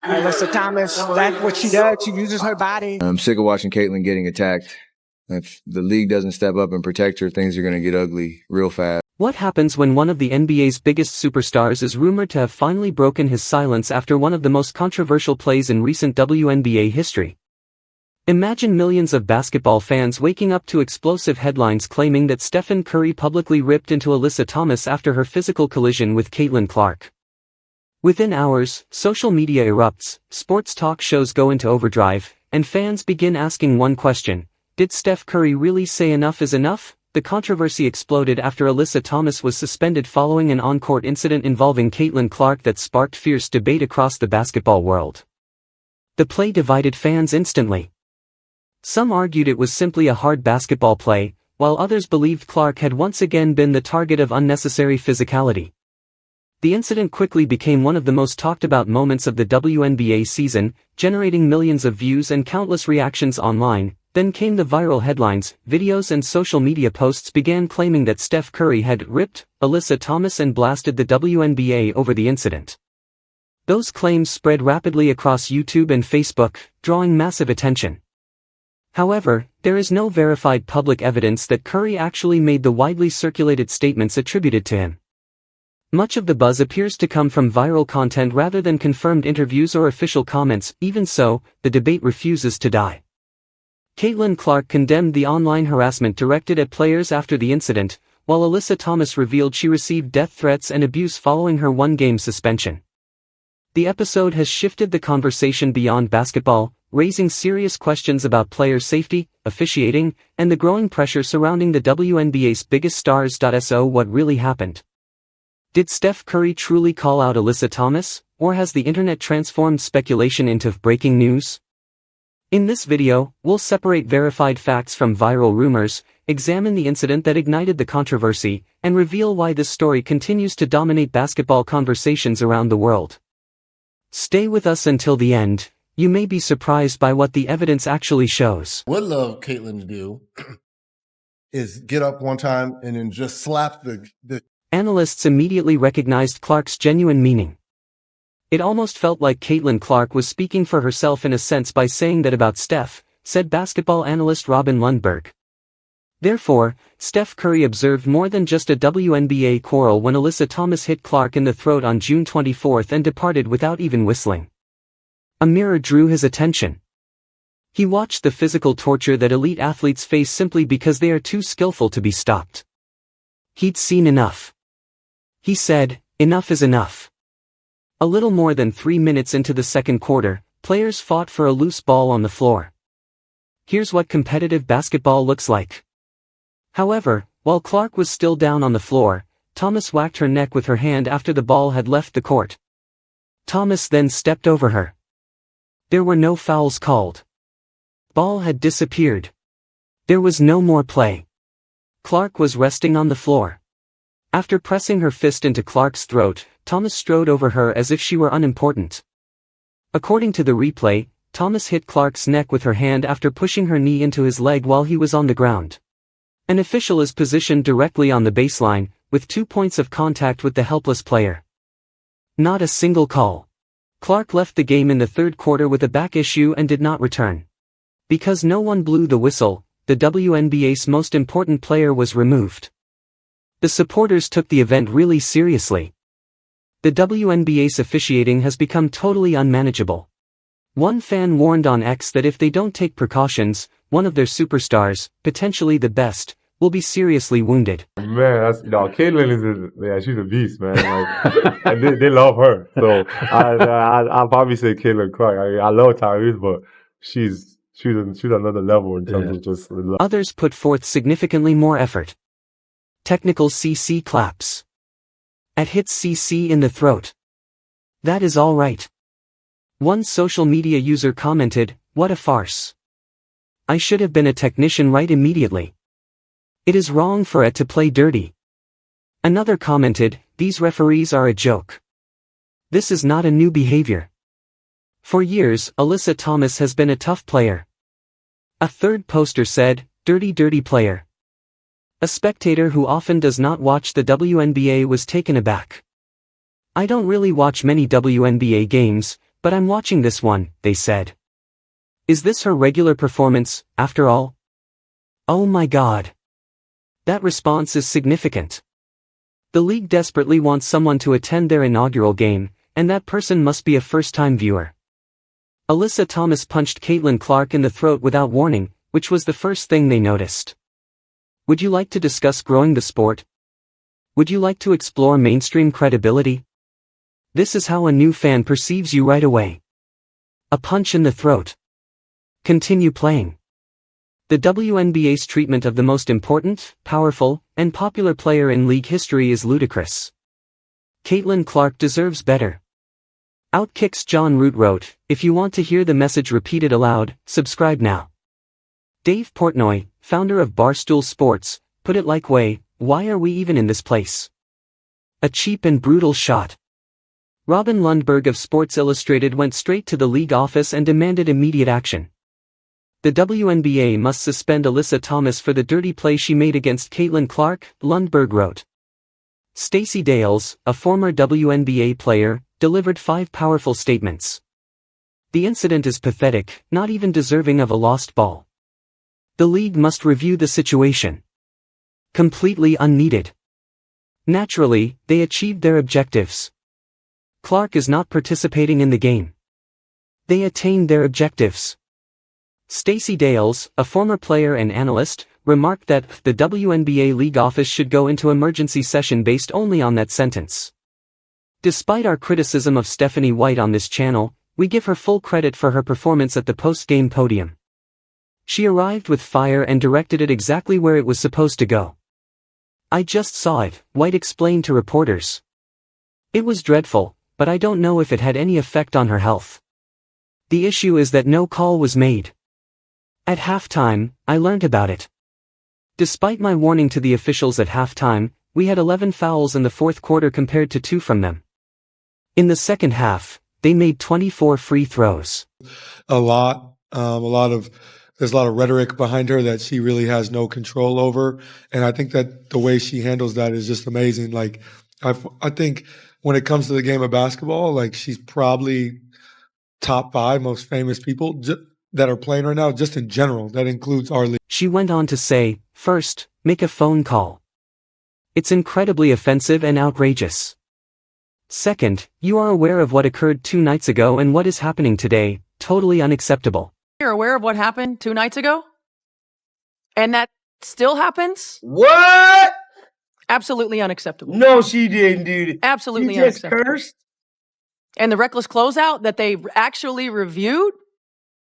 Alyssa Thomas, that's what she does. She uses her body. I'm sick of watching Caitlyn getting attacked. If the league doesn't step up and protect her, things are going to get ugly real fast. What happens when one of the NBA's biggest superstars is rumored to have finally broken his silence after one of the most controversial plays in recent WNBA history? Imagine millions of basketball fans waking up to explosive headlines claiming that Steph Curry publicly ripped into Alyssa Thomas after her physical collision with Caitlin Clark. Within hours, social media erupts, sports talk shows go into overdrive, and fans begin asking one question: did Steph Curry really say enough is enough? The controversy exploded after Alyssa Thomas was suspended following an on-court incident involving Caitlin Clark that sparked fierce debate across the basketball world. The play divided fans instantly. Some argued it was simply a hard basketball play, while others believed Clark had once again been the target of unnecessary physicality. The incident quickly became one of the most talked-about moments of the WNBA season, generating millions of views and countless reactions online. Then came the viral headlines, videos and social media posts began claiming that Steph Curry had ripped Alyssa Thomas and blasted the WNBA over the incident. Those claims spread rapidly across YouTube and Facebook, drawing massive attention. However, there is no verified public evidence that Curry actually made the widely circulated statements attributed to him. Much of the buzz appears to come from viral content rather than confirmed interviews or official comments. Even so, the debate refuses to die. Caitlin Clark condemned the online harassment directed at players after the incident, while Alyssa Thomas revealed she received death threats and abuse following her one-game suspension. The episode has shifted the conversation beyond basketball, raising serious questions about player safety, officiating, and the growing pressure surrounding the WNBA's biggest stars. So what really happened? Did Steph Curry truly call out Alyssa Thomas, or has the internet transformed speculation into breaking news? In this video, we'll separate verified facts from viral rumors, examine the incident that ignited the controversy, and reveal why this story continues to dominate basketball conversations around the world. Stay with us until the end. You may be surprised by what the evidence actually shows. Would love Caitlyn to do is get up one time and then just slap the... Analysts immediately recognized Clark's genuine meaning. It almost felt like Caitlin Clark was speaking for herself in a sense by saying that about Steph, said basketball analyst Robin Lundberg. Therefore, Steph Curry observed more than just a WNBA quarrel when Alyssa Thomas hit Clark in the throat on June 24 and departed without even whistling. A mirror drew his attention. He watched the physical torture that elite athletes face simply because they are too skillful to be stopped. He'd seen enough. He said, "Enough is enough." A little more than 3 minutes into the second quarter, players fought for a loose ball on the floor. Here's what competitive basketball looks like. However, while Clark was still down on the floor, Thomas whacked her neck with her hand after the ball had left the court. Thomas then stepped over her. There were no fouls called. Ball had disappeared. There was no more play. Clark was resting on the floor. After pressing her fist into Clark's throat, Thomas strode over her as if she were unimportant. According to the replay, Thomas hit Clark's neck with her hand after pushing her knee into his leg while he was on the ground. An official is positioned directly on the baseline, with 2 points of contact with the helpless player. Not a single call. Clark left the game in the third quarter with a back issue and did not return. Because no one blew the whistle, the WNBA's most important player was removed. The supporters took the event really seriously. The WNBA's officiating has become totally unmanageable. One fan warned on X that if they don't take precautions, one of their superstars, potentially the best, will be seriously wounded. Man, Caitlyn she's a beast, man. Like, and they love her. So I'll probably say Caitlin Clark. I love Tyrese, but she's another level in terms of just. Others put forth significantly more effort. Technical CC claps. At hits CC in the throat. That is all right. One social media user commented, "What a farce. I should have been a technician right immediately. It is wrong for it to play dirty." Another commented, "These referees are a joke. This is not a new behavior." For years, Alyssa Thomas has been a tough player. A third poster said, "Dirty, dirty player." A spectator who often does not watch the WNBA was taken aback. I don't really watch many WNBA games, But I'm watching this one, they said. Is this her regular performance, after all? Oh my God. That response is significant. The league desperately wants someone to attend their inaugural game, and that person must be a first-time viewer. Alyssa Thomas punched Caitlin Clark in the throat without warning, which was the first thing they noticed. Would you like to discuss growing the sport? Would you like to explore mainstream credibility? This is how a new fan perceives you right away. A punch in the throat. Continue playing. The WNBA's treatment of the most important, powerful, and popular player in league history is ludicrous. Caitlin Clark deserves better. Outkicks John Root wrote, "If you want to hear the message repeated aloud, subscribe now." Dave Portnoy, founder of Barstool Sports, put it like way, "Why are we even in this place? A cheap and brutal shot." Robin Lundberg of Sports Illustrated went straight to the league office and demanded immediate action. The WNBA must suspend Alyssa Thomas for the dirty play she made against Caitlin Clark, Lundberg wrote. Stacey Dales, a former WNBA player, delivered 5 powerful statements. The incident is pathetic, not even deserving of a lost ball. The league must review the situation. Completely unneeded. Naturally, they achieved their objectives. Clark is not participating in the game. They attained their objectives. Stacey Dales, a former player and analyst, remarked that the WNBA league office should go into emergency session based only on that sentence. Despite our criticism of Stephanie White on this channel, we give her full credit for her performance at the post-game podium. She arrived with fire and directed it exactly where it was supposed to go. "I just saw it," White explained to reporters. "It was dreadful, but I don't know if it had any effect on her health. The issue is that no call was made. At halftime, I learned about it. Despite my warning to the officials at halftime, we had 11 fouls in the fourth quarter compared to 2 from them. In the second half, they made 24 free throws." There's a lot of rhetoric behind her that she really has no control over. And I think that the way she handles that is just amazing. Like, I think when it comes to the game of basketball, like, she's probably top 5 most famous people that are playing right now, just in general. That includes our league. She went on to say, "First, make a phone call. It's incredibly offensive and outrageous. Second, you are aware of what occurred 2 nights ago and what is happening today, totally unacceptable." You're aware of what happened 2 nights ago? And that still happens? What? Absolutely unacceptable. No, she didn't, dude. Absolutely She just unacceptable. cursed. And the reckless closeout that they actually reviewed,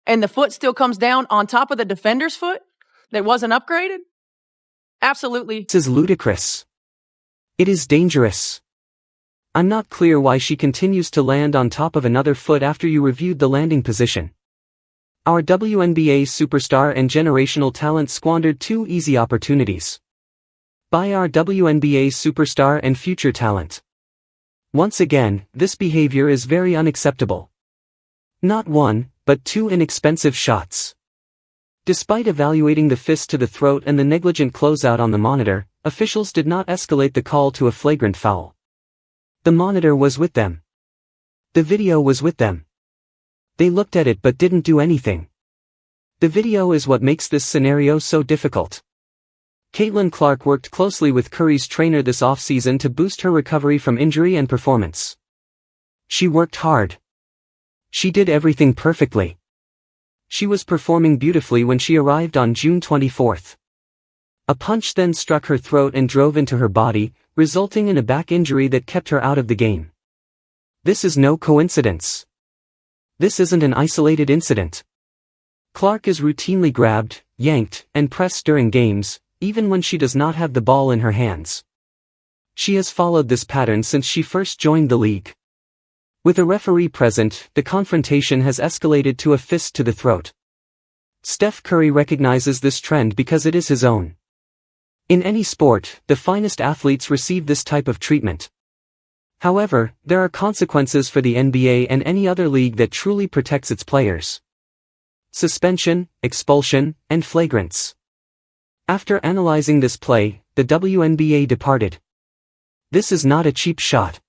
and the foot still comes down on top of the defender's foot that wasn't upgraded? Absolutely. This is ludicrous. It is dangerous. I'm not clear why she continues to land on top of another foot after you reviewed the landing position. Our WNBA superstar and generational talent squandered 2 easy opportunities. By our WNBA superstar and future talent. Once again, this behavior is very unacceptable. Not 1, but 2 inexpensive shots. Despite evaluating the fist to the throat and the negligent closeout on the monitor, officials did not escalate the call to a flagrant foul. The monitor was with them. The video was with them. They looked at it but didn't do anything. The video is what makes this scenario so difficult. Caitlin Clark worked closely with Curry's trainer this offseason to boost her recovery from injury and performance. She worked hard. She did everything perfectly. She was performing beautifully when she arrived on June 24th. A punch then struck her throat and drove into her body, resulting in a back injury that kept her out of the game. This is no coincidence. This isn't an isolated incident. Clark is routinely grabbed, yanked, and pressed during games, even when she does not have the ball in her hands. She has followed this pattern since she first joined the league. With a referee present, the confrontation has escalated to a fist to the throat. Steph Curry recognizes this trend because it is his own. In any sport, the finest athletes receive this type of treatment. However, there are consequences for the NBA and any other league that truly protects its players. Suspension, expulsion, and flagrants. After analyzing this play, the WNBA departed. This is not a cheap shot.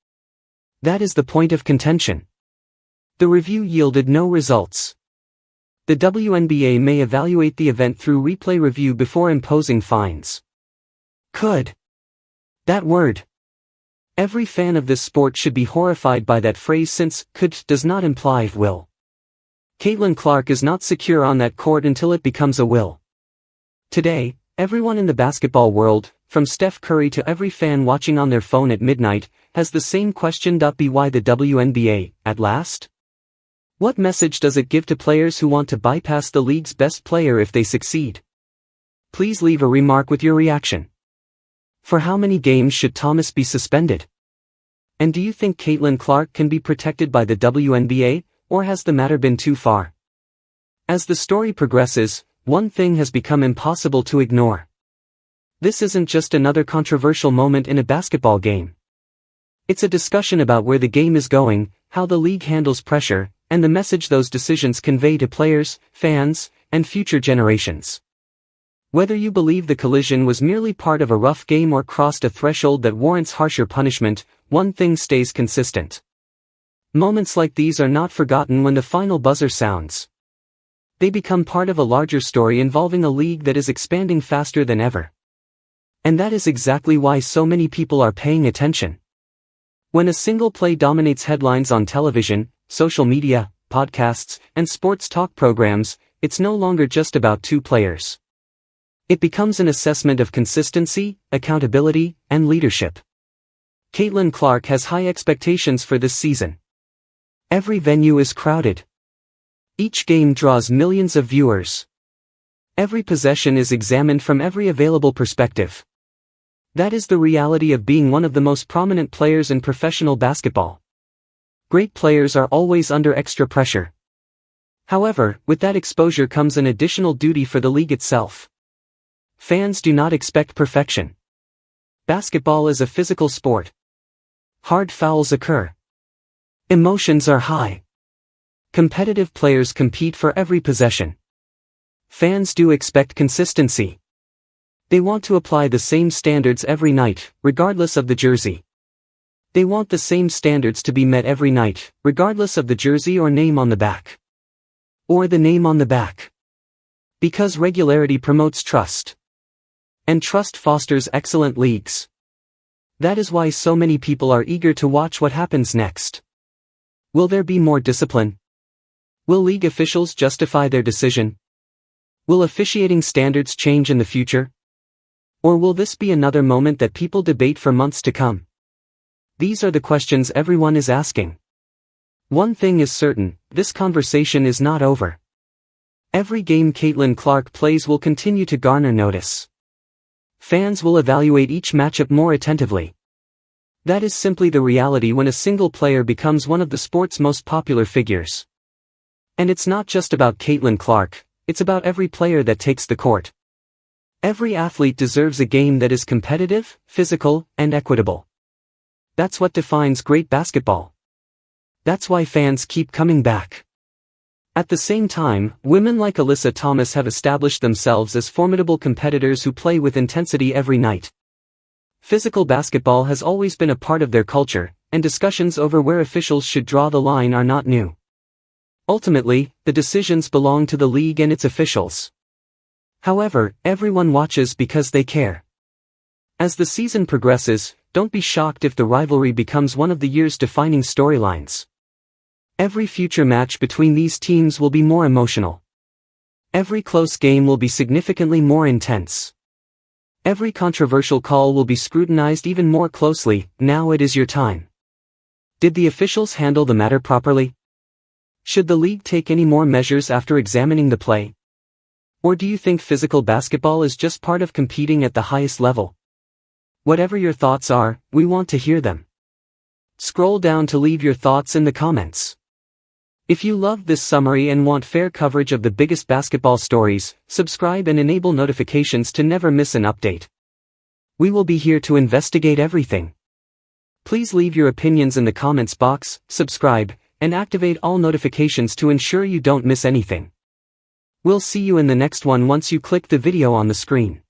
That is the point of contention. The review yielded no results. The WNBA may evaluate the event through replay review before imposing fines. Could. That word. Every fan of this sport should be horrified by that phrase since could does not imply will. Caitlin Clark is not secure on that court until it becomes a will. Today, everyone in the basketball world, from Steph Curry to every fan watching on their phone at midnight, has the same question. Be why the WNBA, at last? What message does it give to players who want to bypass the league's best player if they succeed? Please leave a remark with your reaction. For how many games should Thomas be suspended? And do you think Caitlin Clark can be protected by the WNBA, or has the matter been too far? As the story progresses, one thing has become impossible to ignore. This isn't just another controversial moment in a basketball game. It's a discussion about where the game is going, how the league handles pressure, and the message those decisions convey to players, fans, and future generations. Whether you believe the collision was merely part of a rough game or crossed a threshold that warrants harsher punishment, one thing stays consistent. Moments like these are not forgotten when the final buzzer sounds. They become part of a larger story involving a league that is expanding faster than ever. And that is exactly why so many people are paying attention. When a single play dominates headlines on television, social media, podcasts, and sports talk programs, it's no longer just about two players. It becomes an assessment of consistency, accountability, and leadership. Caitlin Clark has high expectations for this season. Every venue is crowded. Each game draws millions of viewers. Every possession is examined from every available perspective. That is the reality of being one of the most prominent players in professional basketball. Great players are always under extra pressure. However, with that exposure comes an additional duty for the league itself. Fans do not expect perfection. Basketball is a physical sport. Hard fouls occur. Emotions are high. Competitive players compete for every possession. Fans do expect consistency. They want to apply the same standards every night, regardless of the jersey. They want the same standards to be met every night, regardless of the jersey or name on the back. Or the name on the back. Because regularity promotes trust. And trust fosters excellent leagues. That is why so many people are eager to watch what happens next. Will there be more discipline? Will league officials justify their decision? Will officiating standards change in the future? Or will this be another moment that people debate for months to come? These are the questions everyone is asking. One thing is certain, this conversation is not over. Every game Caitlin Clark plays will continue to garner notice. Fans will evaluate each matchup more attentively. That is simply the reality when a single player becomes one of the sport's most popular figures. And it's not just about Caitlin Clark, it's about every player that takes the court. Every athlete deserves a game that is competitive, physical, and equitable. That's what defines great basketball. That's why fans keep coming back. At the same time, women like Alyssa Thomas have established themselves as formidable competitors who play with intensity every night. Physical basketball has always been a part of their culture, and discussions over where officials should draw the line are not new. Ultimately, the decisions belong to the league and its officials. However, everyone watches because they care. As the season progresses, don't be shocked if the rivalry becomes one of the year's defining storylines. Every future match between these teams will be more emotional. Every close game will be significantly more intense. Every controversial call will be scrutinized even more closely. Now it is your time. Did the officials handle the matter properly? Should the league take any more measures after examining the play? Or do you think physical basketball is just part of competing at the highest level? Whatever your thoughts are, we want to hear them. Scroll down to leave your thoughts in the comments. If you loved this summary and want fair coverage of the biggest basketball stories, subscribe and enable notifications to never miss an update. We will be here to investigate everything. Please leave your opinions in the comments box, subscribe, and activate all notifications to ensure you don't miss anything. We'll see you in the next one once you click the video on the screen.